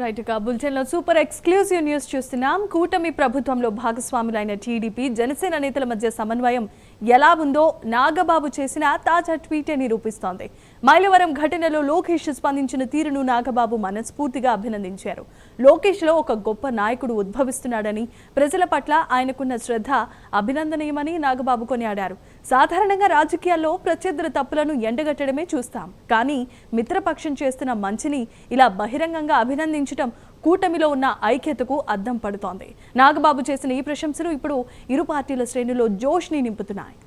Right గా బులెటిన్లో super exclusive news చూస్తున్నాం. కూటమి ప్రభుత్వంలో భాగస్వాములైన టీడీపీ జనసేన నేతల మధ్య సమన్వయం ఎలా ఉందో నాగబాబు చేసిన తాజా ట్వీటే నిరూపిస్తోంది. మైలవరం ఘటనలో లోకేష్ స్పందించిన తీరును నాగబాబు మనస్ఫూర్తిగా అభినందించారు. లోకేష్లో ఒక గొప్ప నాయకుడు ఉద్భవిస్తున్నాడని, ప్రజల పట్ల ఆయనకున్న శ్రద్ధ అభినందనీయమని నాగబాబు కొనియాడారు. సాధారణంగా రాజకీయాల్లో ప్రత్యర్థుల తప్పులను ఎండగట్టడమే చూస్తాం, కానీ మిత్రపక్షం చేస్తున్న మంచిని ఇలా బహిరంగంగా అభినందించడం కూటమిలో ఉన్న ఐక్యతకు అద్దం పడుతోంది. నాగబాబు చేసిన ఈ ప్రశంసలు ఇప్పుడు ఇరు పార్టీల శ్రేణుల్లో జోష్ని నింపుతున్నాయి.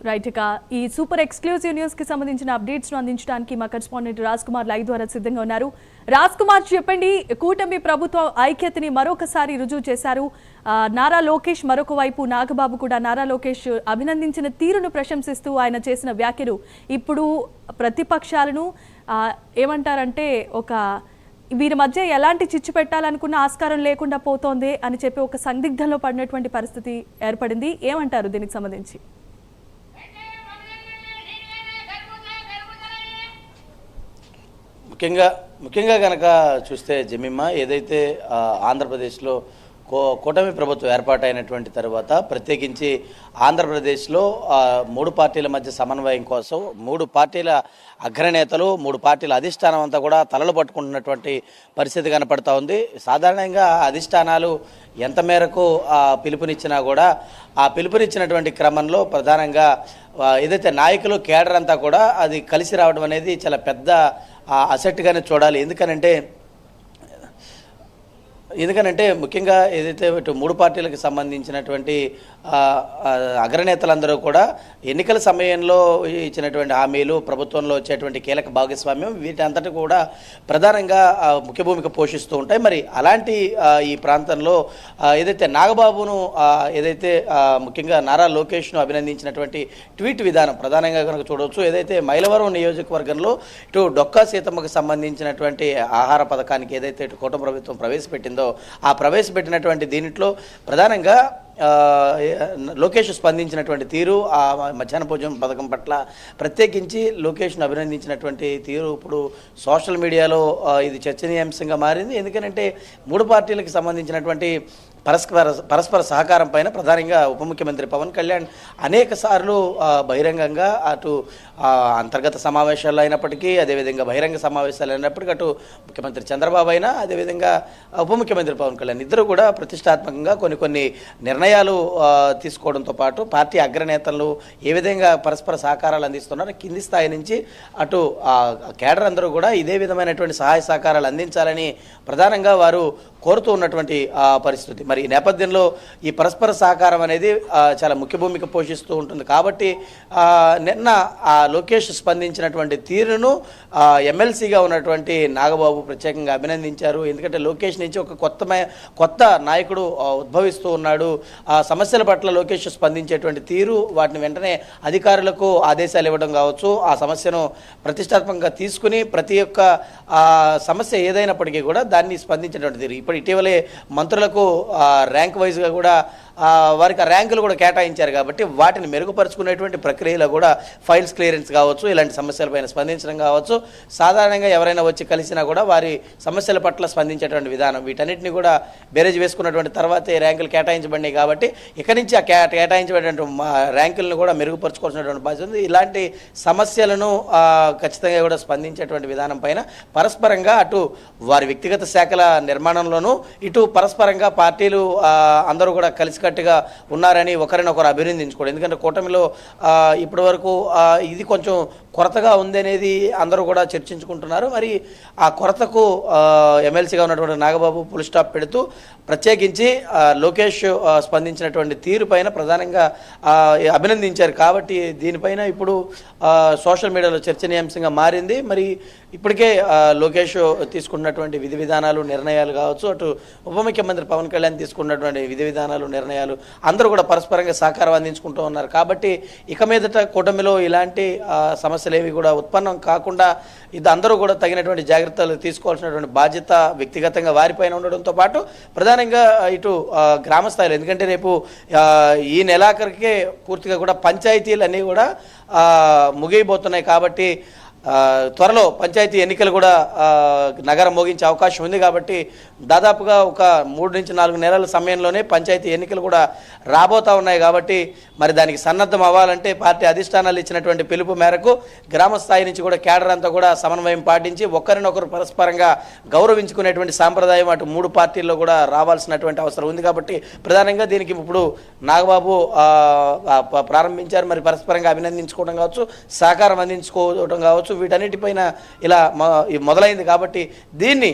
రైట్ గా ఈ సూపర్ ఎక్స్క్లూజివ్ న్యూస్ కి సంబంధించిన అప్డేట్స్ ను అందించడానికి మా కరెస్పాండెంట్ రాజ్ కుమార్ లైవ్ ద్వారా సిద్ధంగా ఉన్నారు. రాజ్ కుమార్, చెప్పండి, కూటమి ప్రభుత్వ ఐక్యతని మరొకసారి రుజువు చేశారు. నారా లోకేష్, మరొక వైపు నాగబాబు కూడా నారా లోకేష్ అభినందించిన తీరును ప్రశంసిస్తూ ఆయన చేసిన వ్యాఖ్యలు ఇప్పుడు ప్రతిపక్షాలను ఏమంటారంటే వీరి మధ్య ఎలాంటి చిచ్చు పెట్టాలనుకున్న ఆస్కారం లేకుండా పోతోంది అని చెప్పి ఒక సందిగ్ధంలో పడినటువంటి పరిస్థితి ఏర్పడింది. ఏమంటారు దీనికి సంబంధించి? ముఖ్యంగా కనుక చూస్తే జమీమా, ఏదైతే ఆంధ్రప్రదేశ్లో కూటమి ప్రభుత్వం ఏర్పాటైనటువంటి తర్వాత ప్రత్యేకించి ఆంధ్రప్రదేశ్లో 3 పార్టీల మధ్య సమన్వయం కోసం 3 పార్టీల అగ్రనేతలు 3 పార్టీల అధిష్టానం అంతా కూడా తలలు పట్టుకుంటున్నటువంటి పరిస్థితి కనపడతా ఉంది. సాధారణంగా అధిష్టానాలు ఎంత మేరకు పిలుపునిచ్చినా కూడా ఆ పిలుపునిచ్చినటువంటి క్రమంలో ప్రధానంగా ఏదైతే నాయకులు కేడర్ అంతా కూడా అది కలిసి రావడం అనేది చాలా పెద్ద అసెట్గానే చూడాలి. ఎందుకనంటే ముఖ్యంగా ఏదైతే ఇటు 3 పార్టీలకు సంబంధించినటువంటి అగ్రనేతలందరూ కూడా ఎన్నికల సమయంలో ఇచ్చినటువంటి హామీలు, ప్రభుత్వంలో వచ్చేటువంటి కీలక భాగస్వామ్యం, వీటి అంతటి కూడా ప్రధానంగా ముఖ్య భూమిక పోషిస్తూ ఉంటాయి. మరి అలాంటి ఈ ప్రాంతంలో ఏదైతే నాగబాబును ఏదైతే ముఖ్యంగా నారా లోకేష్ను అభినందించినటువంటి ట్వీట్ విధానం ప్రధానంగా కనుక చూడవచ్చు. ఏదైతే మైలవరం నియోజకవర్గంలో ఇటు డొక్కా సీతమ్మకు సంబంధించినటువంటి ఆహార పథకానికి ఏదైతే ఇటు కూటమి ప్రభుత్వం ప్రవేశపెట్టిందో ఆ ప్రవేశపెట్టినటువంటి దీంట్లో ప్రధానంగా లోకేష్ స్పందించినటువంటి తీరు, ఆ మధ్యాహ్న భోజనం పథకం పట్ల ప్రత్యేకించి లోకేష్ను అభినందించినటువంటి తీరు ఇప్పుడు సోషల్ మీడియాలో ఇది చర్చనీయాంశంగా మారింది. ఎందుకంటే 3 పార్టీలకు సంబంధించినటువంటి పరస్పర సహకారం పైన ప్రధానంగా ఉప ముఖ్యమంత్రి పవన్ కళ్యాణ్ అనేక సార్లు బహిరంగంగా అటు అంతర్గత సమావేశాలు అయినప్పటికీ, అదేవిధంగా బహిరంగ సమావేశాలు అయినప్పటికీ అటు ముఖ్యమంత్రి చంద్రబాబు అయినా, అదేవిధంగా ఉప ముఖ్యమంత్రి పవన్ కళ్యాణ్ ఇద్దరు కూడా ప్రతిష్టాత్మకంగా కొన్ని నిర్ణయాలు తీసుకోవడంతో పాటు పార్టీ అగ్రనేతలు ఏ విధంగా పరస్పర సహకారాలు అందిస్తున్నారో కింది స్థాయి నుంచి అటు కేడర్ అందరూ కూడా ఇదే విధమైనటువంటి సహాయ సహకారాలు అందించాలని ప్రధానంగా వారు కోరుతూ ఉన్నటువంటి పరిస్థితి. మరి ఈ నేపథ్యంలో ఈ పరస్పర సహకారం అనేది చాలా ముఖ్య భూమిక పోషిస్తూ ఉంటుంది. కాబట్టి నిన్న లోకేష్ స్పందించినటువంటి తీరును ఎమ్మెల్సీగా ఉన్నటువంటి నాగబాబు ప్రత్యేకంగా అభినందించారు. ఎందుకంటే లోకేష్ నుంచి ఒక కొత్త నాయకుడు ఉద్భవిస్తూ ఉన్నాడు. సమస్యల పట్ల లోకేష్ స్పందించేటువంటి తీరు, వాటిని వెంటనే అధికారులకు ఆదేశాలు ఇవ్వడం కావచ్చు, ఆ సమస్యను ప్రతిష్టాత్మకంగా తీసుకుని ప్రతి ఒక్క సమస్య ఏదైనప్పటికీ కూడా దాన్ని స్పందించేటువంటి తీరు. ఇప్పుడు ఇటీవలే మంత్రులకు ర్యాంక్ వైజ్గా కూడా వారికి ర్యాంకులు కూడా కేటాయించారు. కాబట్టి వాటిని మెరుగుపరుచుకునేటువంటి ప్రక్రియలో కూడా ఫైల్స్ క్లియరెన్స్ కావచ్చు, ఇలాంటి సమస్యలపైన స్పందించడం కావచ్చు, సాధారణంగా ఎవరైనా వచ్చి కలిసినా కూడా వారి సమస్యల పట్ల స్పందించేటువంటి విధానం, వీటన్నిటిని కూడా బేరేజ్ వేసుకున్నటువంటి తర్వాతే ర్యాంకులు కేటాయించబడినాయి. కాబట్టి ఇక నుంచి ఆ కేటాయించబడినటువంటి ర్యాంకులను కూడా మెరుగుపరుచుకోవాల్సినటువంటి బాధ్యత ఉంది. ఇలాంటి సమస్యలను ఖచ్చితంగా కూడా స్పందించేటువంటి విధానం పైన పరస్పరంగా అటు వారి వ్యక్తిగత శాఖల నిర్మాణంలోనూ ఇటు పరస్పరంగా పార్టీలు అందరూ కూడా కలిసికట్టుగా ఉన్నారని ఒకరినొకరు అభినందించుకోవడం. ఎందుకంటే కూటమిలో ఇప్పటి వరకు ఇది కొంచెం కొరతగా ఉంది అనేది అందరూ కూడా చర్చించుకుంటున్నారు. మరి ఆ కొరతకు ఎమ్మెల్సీగా ఉన్నటువంటి నాగబాబు ఫుల్ స్టాప్ పెడుతూ ప్రత్యేకించి లోకేష్ స్పందించినటువంటి తీరు పైన ప్రధానంగా అభినందించారు. కాబట్టి దీనిపైన ఇప్పుడు సోషల్ మీడియాలో చర్చనీయాంశంగా మారింది. మరి ఇప్పటికే లోకేష్ తీసుకున్నటువంటి విధి విధానాలు, నిర్ణయాలు కావచ్చు, అటు ఉప ముఖ్యమంత్రి పవన్ కళ్యాణ్ తీసుకున్నటువంటి విధి విధానాలు, నిర్ణయాలు సమన్వయాలు అందరూ కూడా పరస్పరంగా సహకారం అందించుకుంటూ ఉన్నారు. కాబట్టి ఇక మీదట కూటమిలో ఇలాంటి సమస్యలు ఏవి కూడా ఉత్పన్నం కాకుండా ఇది అందరూ కూడా తగినటువంటి జాగ్రత్తలు తీసుకోవాల్సినటువంటి బాధ్యత వ్యక్తిగతంగా వారిపైన ఉండడంతో పాటు ప్రధానంగా ఇటు గ్రామ స్థాయిలో, ఎందుకంటే రేపు ఈ నెలాఖరికే పూర్తిగా కూడా పంచాయతీలు అన్నీ కూడా ముగియబోతున్నాయి. కాబట్టి త్వరలో పంచాయతీ ఎన్నికలు కూడా నగరం మోగించే అవకాశం ఉంది. కాబట్టి దాదాపుగా ఒక 3 నుంచి 4 నెలల సమయంలోనే పంచాయతీ ఎన్నికలు కూడా రాబోతా ఉన్నాయి. కాబట్టి మరి దానికి సన్నద్ధం అవ్వాలంటే పార్టీ అధిష్టానాలు ఇచ్చినటువంటి పిలుపు మేరకు గ్రామ స్థాయి నుంచి కూడా కేడర్ అంతా కూడా సమన్వయం పాటించి ఒకరినొకరు పరస్పరంగా గౌరవించుకునేటువంటి సాంప్రదాయం అటు 3 పార్టీల్లో కూడా రావాల్సినటువంటి అవసరం ఉంది. కాబట్టి ప్రధానంగా దీనికి ఇప్పుడు నాగబాబు ప్రారంభించారు. మరి పరస్పరంగా అభినందించుకోవడం కావచ్చు, సహకారం అందించుకోవడం కావచ్చు, వీటన్నిటిపైన ఇలా మొదలైంది. కాబట్టి దీన్ని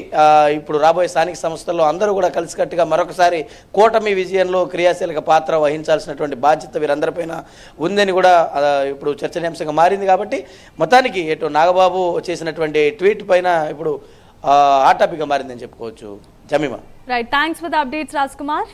ఇప్పుడు రాబోయే స్థానిక సంస్థల్లో అందరూ కూడా కలిసికట్టుగా మరొకసారి కూటమి విజయంలో క్రియాశీలక పాత్ర వహించాల్సినటువంటి బాధ్యత వీరందరిపైన ఉందని కూడా ఇప్పుడు చర్చనీయాంశంగా మారింది. కాబట్టి మొత్తానికి ఇటు నాగబాబు చేసినటువంటి ట్వీట్ పైన ఇప్పుడు హాట్ టాపిక్గా మారిందని చెప్పుకోవచ్చు. Jemimah. Right, thanks for the updates Raj Kumar.